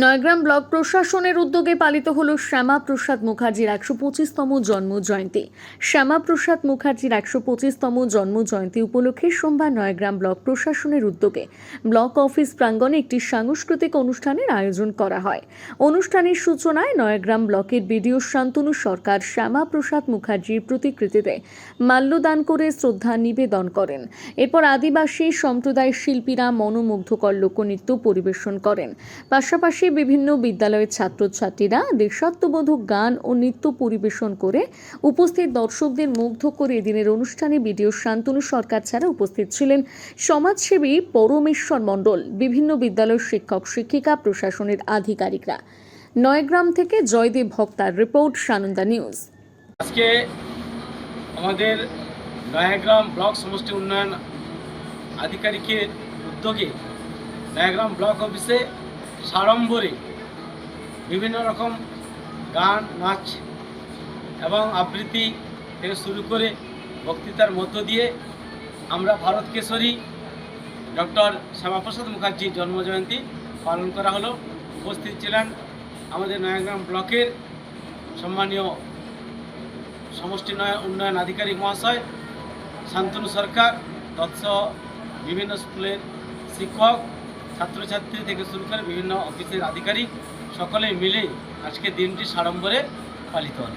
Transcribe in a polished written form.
Nayagram block প্রশাসনের উদ্যোগে পালিত হল শ্যামাপ্রসাদ মুখার্জির ১২৫তম জন্ম জয়ন্তী। শ্যামাপ্রসাদ মুখার্জির ১২৫তম জন্ম জয়ন্তী উপলক্ষে সোমবার নয়গ্রাম ব্লক প্রশাসনের উদ্যোগে ব্লক অফিস প্রাঙ্গণে একটি সাংস্কৃতিক অনুষ্ঠানের আয়োজন করা হয়। অনুষ্ঠানের সূচনায় নয়গ্রাম ব্লকের বিডিও শান্তনু সরকার শ্যামাপ্রসাদ মুখার্জির প্রতিকৃতিতে মাল্যদান করে শ্রদ্ধা নিবেদন করেন। এরপর আদিবাসী সম্প্রদায়ের শিল্পীরা মনোমুগ্ধকর লোকনৃত্য পরিবেশন করেন। পাশাপাশি বিভিন্ন বিদ্যালয়ের ছাত্রছাত্রীরা দেশাত্মবোধক গান ও নৃত্য পরিবেশন করে উপস্থিত দর্শকদের মুগ্ধ করে এদিনের অনুষ্ঠানে বিডিও শান্তনু সরকার ছাড়া উপস্থিত ছিলেন সমাজসেবী পরমেশ্বর মণ্ডল, বিভিন্ন বিদ্যালয়ের শিক্ষক শিক্ষিকা, প্রশাসনের আধিকারিকরা। নয়গ্রাম থেকে জয়দেব ভক্তার রিপোর্ট, সানন্দা নিউজ। আজকে আমাদের নয়াগ্রাম ব্লক সমষ্টি উন্নয়ন আধিকারিকের উদ্যোগে নয়াগ্রাম ব্লক অফিসে সাড়ম্বরে বিভিন্ন রকম গান, নাচ এবং আবৃত্তি থেকে শুরু করে বক্তৃতার মধ্য দিয়ে আমরা ভারত কেশরী ডক্টর শ্যামাপ্রসাদ মুখার্জির জন্মজয়ন্তী পালন করা হলো। উপস্থিত ছিলেন আমাদের নয়াগ্রাম ব্লকের সম্মানীয় সমষ্টি উন্নয়ন আধিকারিক মহাশয় শান্তনু সরকার, তৎসহ বিভিন্ন স্কুলের শিক্ষক, ছাত্রছাত্রী থেকে শুরু করে বিভিন্ন অফিসের আধিকারিক সকলে মিলে আজকে দিনটি সাড়ম্বরে পালিত হল।